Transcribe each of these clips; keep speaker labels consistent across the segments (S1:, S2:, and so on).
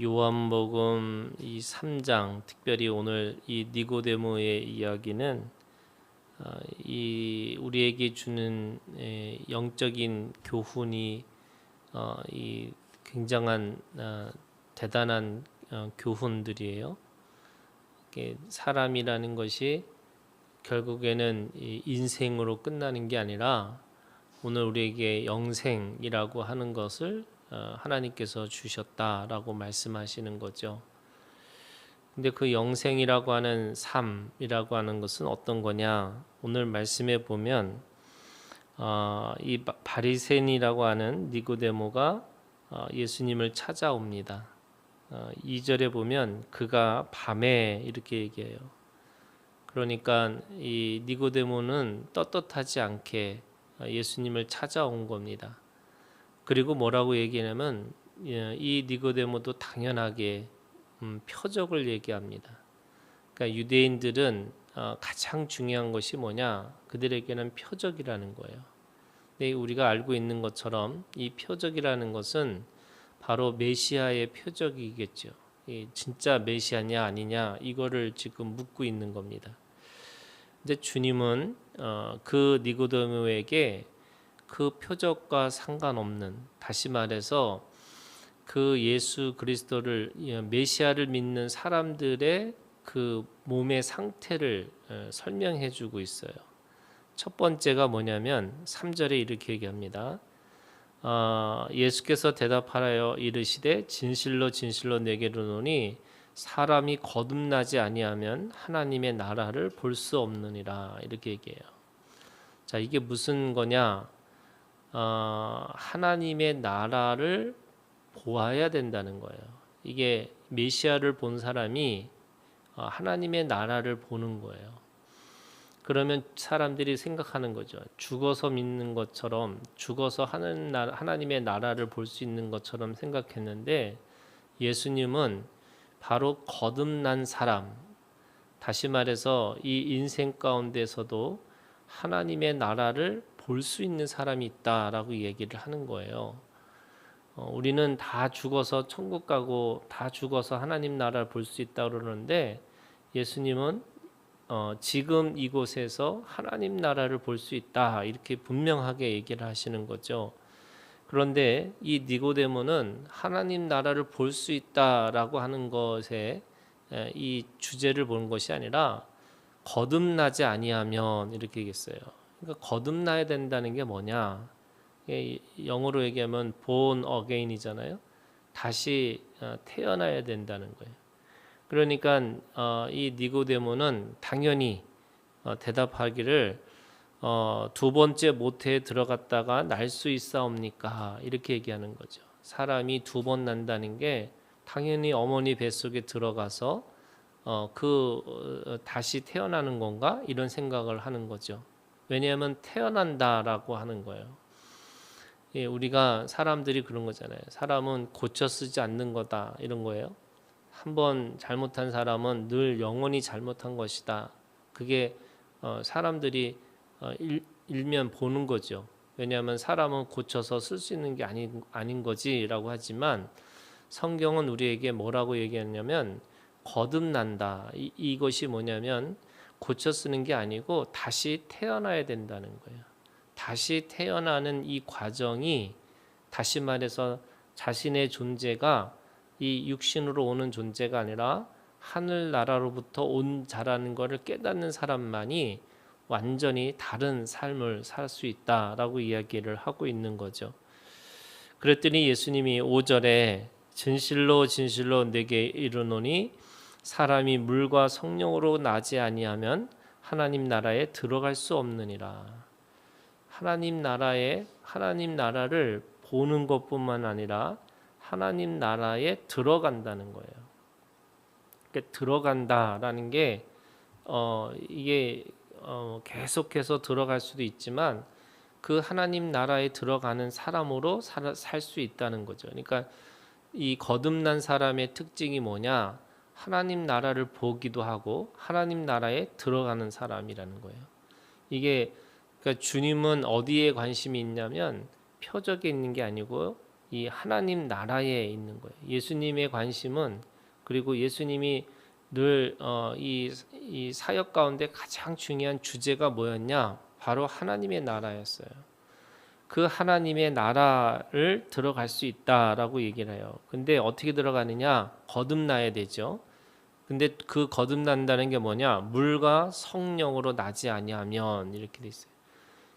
S1: 요한복음 이 3장, 특별히 오늘 이 니고데모의 이야기는 이 우리에게 주는 영적인 교훈이 이 굉장한 대단한 교훈들이에요. 사람이라는 것이 결국에는 이 인생으로 끝나는 게 아니라 오늘 우리에게 영생이라고 하는 것을 하나님께서 주셨다라고 말씀하시는 거죠. 근데 그 영생이라고 하는 삶이라고 하는 것은 어떤 거냐? 오늘 말씀에 보면 이 바리새인이라고 하는 니고데모가 예수님을 찾아옵니다. 2절에 보면 그가 밤에 이렇게 얘기해요. 그러니까 이 니고데모는 떳떳하지 않게 예수님을 찾아온 겁니다. 그리고 뭐라고 얘기하냐면 이 니고데모도 당연하게 표적을 얘기합니다. 그러니까 유대인들은 가장 중요한 것이 뭐냐? 그들에게는 표적이라는 거예요. 근데 우리가 알고 있는 것처럼 이 표적이라는 것은 바로 메시아의 표적이겠죠. 진짜 메시아냐 아니냐 이거를 지금 묻고 있는 겁니다. 근데 주님은 그 니고데모에게 그 표적과 상관없는, 다시 말해서 그 예수 그리스도를 메시아를 믿는 사람들의 그 몸의 상태를 설명해 주고 있어요. 첫 번째가 뭐냐면 3절에 이렇게 얘기합니다. 예수께서 대답하여 이르시되 진실로 진실로 내게 이르노니 사람이 거듭나지 아니하면 하나님의 나라를 볼 수 없느니라, 이렇게 얘기해요. 자, 이게 무슨 거냐? 하나님의 나라를 보아야 된다는 거예요. 이게 메시아를 본 사람이 하나님의 나라를 보는 거예요. 그러면 사람들이 생각하는 거죠. 죽어서 믿는 것처럼, 죽어서 하나님의 나라를 볼 수 있는 것처럼 생각했는데, 예수님은 바로 거듭난 사람, 다시 말해서 이 인생 가운데서도 하나님의 나라를 볼 수 있는 사람이 있다라고 얘기를 하는 거예요. 우리는 다 죽어서 천국 가고 다 죽어서 하나님 나라를 볼 수 있다 그러는데, 예수님은 지금 이곳에서 하나님 나라를 볼 수 있다 이렇게 분명하게 얘기를 하시는 거죠. 그런데 이 니고데모는 하나님 나라를 볼 수 있다라고 하는 것에 이 주제를 보는 것이 아니라 거듭나지 아니하면, 이렇게 얘기했어요. 그러니까 거듭나야 된다는 게 뭐냐? 영어로 얘기하면 born again이잖아요. 다시 태어나야 된다는 거예요. 그러니까 이 니고데모는 당연히 대답하기를 두 번째 모태에 들어갔다가 날 수 있사옵니까? 이렇게 얘기하는 거죠. 사람이 두 번 난다는 게 당연히 어머니 뱃속에 들어가서 다시 태어나는 건가? 이런 생각을 하는 거죠. 왜냐하면 태어난다라고 하는 거예요. 우리가 사람들이 그런 거잖아요. 사람은 고쳐 쓰지 않는 거다 이런 거예요. 한번 잘못한 사람은 늘 영원히 잘못한 것이다. 그게 사람들이 일면 보는 거죠. 왜냐하면 사람은 고쳐서 쓸 수 있는 게 아닌 거지라고 하지만, 성경은 우리에게 뭐라고 얘기하냐면 거듭난다. 이것이 뭐냐면 고쳐 쓰는 게 아니고 다시 태어나야 된다는 거예요. 다시 태어나는 이 과정이, 다시 말해서 자신의 존재가 이 육신으로 오는 존재가 아니라 하늘나라로부터 온 자라는 것을 깨닫는 사람만이 완전히 다른 삶을 살 수 있다라고 이야기를 하고 있는 거죠. 그랬더니 예수님이 5절에 진실로 진실로 내게 이르노니 사람이 물과 성령으로 나지 아니하면 하나님 나라에 들어갈 수 없느니라. 하나님 나라를 보는 것뿐만 아니라 하나님 나라에 들어간다는 거예요. 그러니까 들어간다라는 게 이게 계속해서 들어갈 수도 있지만 그 하나님 나라에 들어가는 사람으로 살 수 있다는 거죠. 그러니까 이 거듭난 사람의 특징이 뭐냐? 하나님 나라를 보기도 하고 하나님 나라에 들어가는 사람이라는 거예요. 이게 그러니까 주님은 어디에 관심이 있냐면 표적에 있는 게 아니고 이 하나님 나라에 있는 거예요. 예수님의 관심은, 그리고 예수님이 늘 이 사역 가운데 가장 중요한 주제가 뭐였냐? 바로 하나님의 나라였어요. 그 하나님의 나라를 들어갈 수 있다라고 얘기를 해요. 근데 어떻게 들어가느냐? 거듭나야 되죠. 근데 그 거듭난다는 게 뭐냐? 물과 성령으로 나지 아니하면, 이렇게 돼 있어요.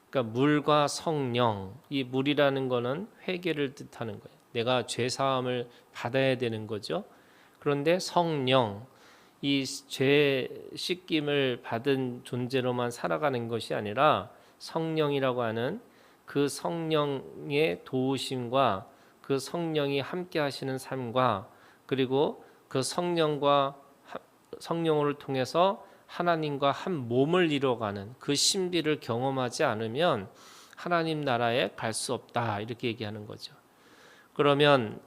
S1: 그러니까 물과 성령, 이 물이라는 거는 회개를 뜻하는 거예요. 내가 죄 사함을 받아야 되는 거죠. 그런데 성령, 이 죄 씻김을 받은 존재로만 살아가는 것이 아니라 성령이라고 하는 그 성령의 도우심과 그 성령이 함께 하시는 삶과, 그리고 그 성령을 통해서 하나님과 한 몸을 이뤄가는 그 신비를 경험하지 않으면 하나님 나라에 갈 수 없다, 이렇게 얘기하는 거죠. 그러면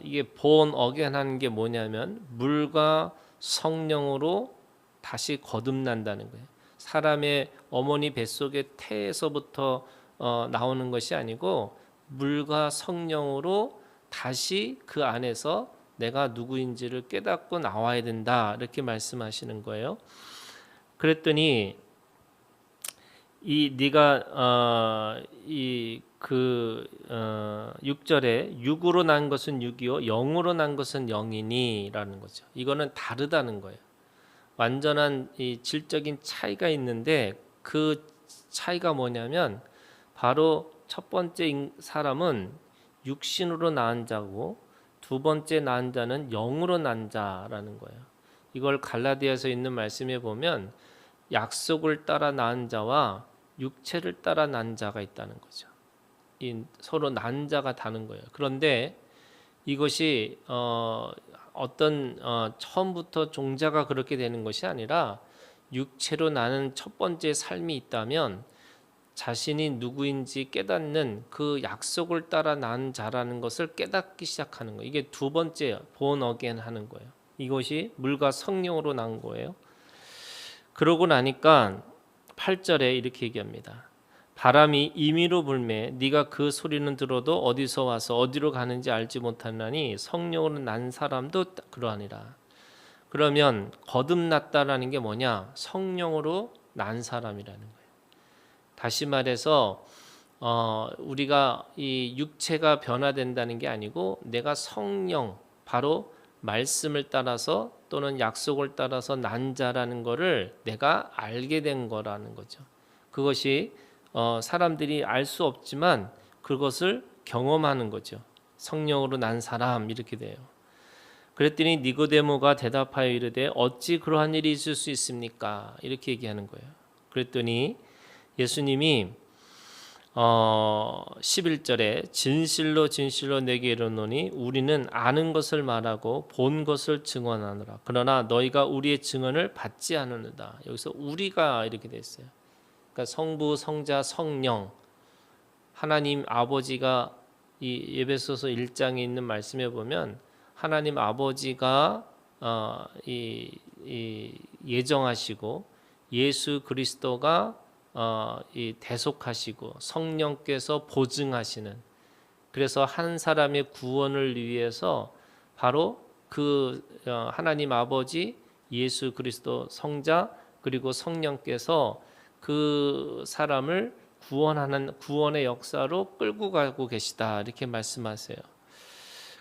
S1: 이게 born again 하는 게 뭐냐면 물과 성령으로 다시 거듭난다는 거예요. 사람의 어머니 뱃속의 태에서부터 나오는 것이 아니고 물과 성령으로 다시 그 안에서 내가 누구인지를 깨닫고 나와야 된다, 이렇게 말씀하시는 거예요. 그랬더니 이 네가 6절에 육으로 난 것은 육이요 영으로 난 것은 영이니라는 거죠. 이거는 다르다는 거예요. 완전한 이 질적인 차이가 있는데 그 차이가 뭐냐면 바로 첫 번째 사람은 육신으로 낳은 자고 두 번째 낳은 자는 영으로 난 자라는 거예요. 이걸 갈라디아서 있는 말씀에 보면 약속을 따라 낳은 자와 육체를 따라 난 자가 있다는 거죠. 서로 난 자가 다른 거예요. 그런데 이것이 처음부터 종자가 그렇게 되는 것이 아니라 육체로 나는 첫 번째 삶이 있다면 자신이 누구인지 깨닫는 그 약속을 따라 난 자라는 것을 깨닫기 시작하는 거예요. 이게 두 번째 born again 하는 거예요. 이것이 물과 성령으로 난 거예요. 그러고 나니까 8절에 이렇게 얘기합니다. 바람이 임의로 불매 네가 그 소리는 들어도 어디서 와서 어디로 가는지 알지 못하나니 성령으로 난 사람도 그러하니라. 그러면 거듭났다라는 게 뭐냐? 성령으로 난 사람이라는 거예요. 다시 말해서 우리가 이 육체가 변화된다는 게 아니고 내가 성령, 바로 말씀을 따라서 또는 약속을 따라서 난 자라는 것을 내가 알게 된 거라는 거죠. 그것이 사람들이 알 수 없지만 그것을 경험하는 거죠. 성령으로 난 사람, 이렇게 돼요. 그랬더니 니고데모가 대답하여 이르되 어찌 그러한 일이 있을 수 있습니까? 이렇게 얘기하는 거예요. 그랬더니 예수님이 11절에 진실로 진실로 내게 이르노니 우리는 아는 것을 말하고 본 것을 증언하노라. 그러나 너희가 우리의 증언을 받지 않으느다. 여기서 우리가 이렇게 됐어요. 그러니까 성부, 성자, 성령, 하나님 아버지가 이 에베소서 1장에 있는 말씀에 보면 하나님 아버지가 예정하시고 예수 그리스도가 이 대속하시고 성령께서 보증하시는, 그래서 한 사람의 구원을 위해서 바로 그 하나님 아버지, 예수 그리스도 성자, 그리고 성령께서 그 사람을 구원하는 구원의 역사로 끌고 가고 계시다, 이렇게 말씀하세요.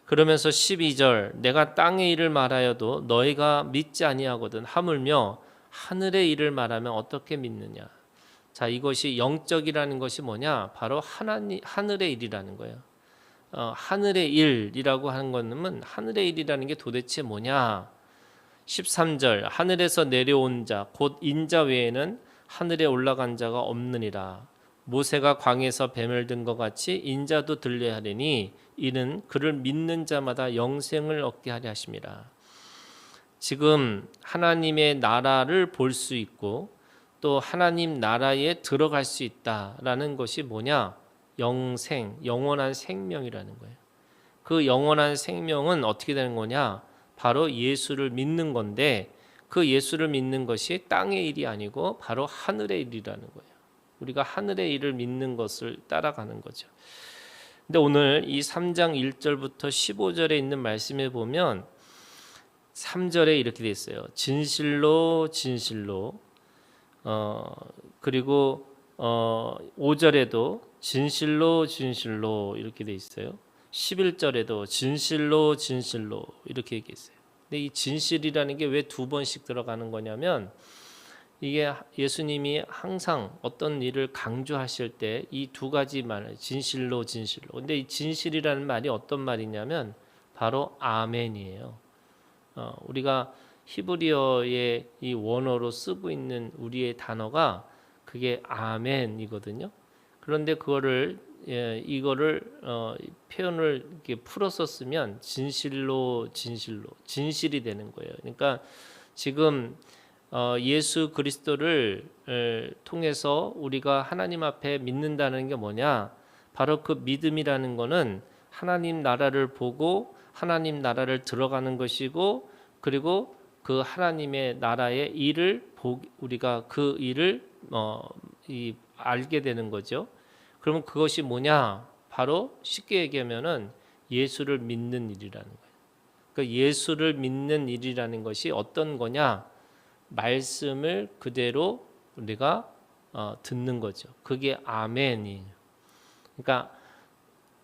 S1: 그러면서 12절 내가 땅의 일을 말하여도 너희가 믿지 아니하거든 하물며 하늘의 일을 말하면 어떻게 믿느냐. 자, 이것이 영적이라는 것이 뭐냐? 바로 하늘의 일이라는 거예요. 하늘의 일이라고 하는 것은 하늘의 일이라는 게 도대체 뭐냐? 13절 하늘에서 내려온 자 곧 인자 외에는 하늘에 올라간 자가 없느니라. 모세가 광에서 뱀을 든 것 같이 인자도 들려야 하리니 이는 그를 믿는 자마다 영생을 얻게 하려 하심이라. 지금 하나님의 나라를 볼 수 있고 또 하나님 나라에 들어갈 수 있다라는 것이 뭐냐? 영생, 영원한 생명이라는 거예요. 그 영원한 생명은 어떻게 되는 거냐? 바로 예수를 믿는 건데 그 예수를 믿는 것이 땅의 일이 아니고 바로 하늘의 일이라는 거예요. 우리가 하늘의 일을 믿는 것을 따라가는 거죠. 근데 오늘 이 3장 1절부터 15절에 있는 말씀에 보면 3절에 이렇게 돼 있어요. 진실로 진실로. 그리고 5절에도 진실로 진실로 이렇게 돼 있어요. 11절에도 진실로 진실로 이렇게 얘기했어요. 근데 이 진실이라는 게 왜 두 번씩 들어가는 거냐면 이게 예수님이 항상 어떤 일을 강조하실 때 이 두 가지 말 진실로 진실로. 근데 이 진실이라는 말이 어떤 말이냐면 바로 아멘이에요. 우리가 히브리어의 이 원어로 쓰고 있는 우리의 단어가 그게 아멘이거든요. 그런데 이거를 표현을 이렇게 풀어서 쓰면 진실로 진실로 진실이 되는 거예요. 그러니까 지금 예수 그리스도를 통해서 우리가 하나님 앞에 믿는다는 게 뭐냐? 바로 그 믿음이라는 거는 하나님 나라를 보고 하나님 나라를 들어가는 것이고, 그리고 그 하나님의 나라의 일을 우리가 그 일을 알게 되는 거죠. 그러면 그것이 뭐냐? 바로 쉽게 얘기하면은 예수를 믿는 일이라는 거예요. 그러니까 예수를 믿는 일이라는 것이 어떤 거냐? 말씀을 그대로 우리가 듣는 거죠. 그게 아멘이에요. 그러니까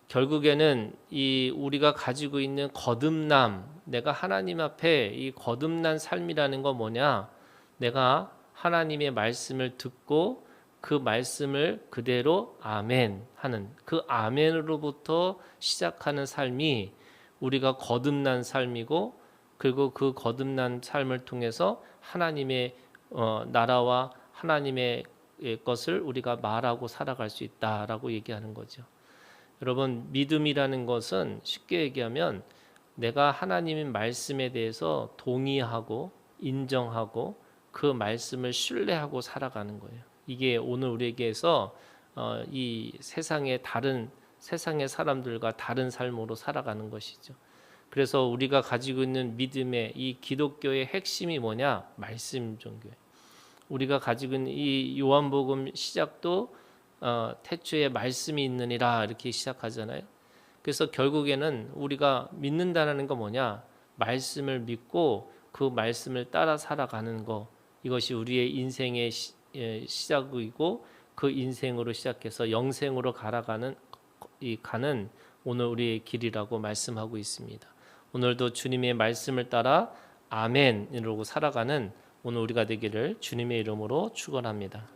S1: 결국에는 이 우리가 가지고 있는 거듭남, 내가 하나님 앞에 이 거듭난 삶이라는 거 뭐냐? 내가 하나님의 말씀을 듣고 그 말씀을 그대로 아멘 하는, 그 아멘으로부터 시작하는 삶이 우리가 거듭난 삶이고, 그리고 그 거듭난 삶을 통해서 하나님의 나라와 하나님의 것을 우리가 말하고 살아갈 수 있다라고 얘기하는 거죠. 여러분, 믿음이라는 것은 쉽게 얘기하면 내가 하나님의 말씀에 대해서 동의하고 인정하고 그 말씀을 신뢰하고 살아가는 거예요. 이게 오늘 우리에게서 이 세상의 사람들과 다른 삶으로 살아가는 것이죠. 그래서 우리가 가지고 있는 믿음의 이 기독교의 핵심이 뭐냐? 말씀 종교예요. 우리가 가지고 있는 이 요한복음 시작도 태초에 말씀이 있느니라 이렇게 시작하잖아요. 그래서 결국에는 우리가 믿는다는 거 뭐냐? 말씀을 믿고 그 말씀을 따라 살아가는 거, 이것이 우리의 인생의 시작이고, 그 인생으로 시작해서 영생으로 가는 오늘 우리의 길이라고 말씀하고 있습니다. 오늘도 주님의 말씀을 따라 아멘 이러고 살아가는 오늘 우리가 되기를 주님의 이름으로 축원합니다.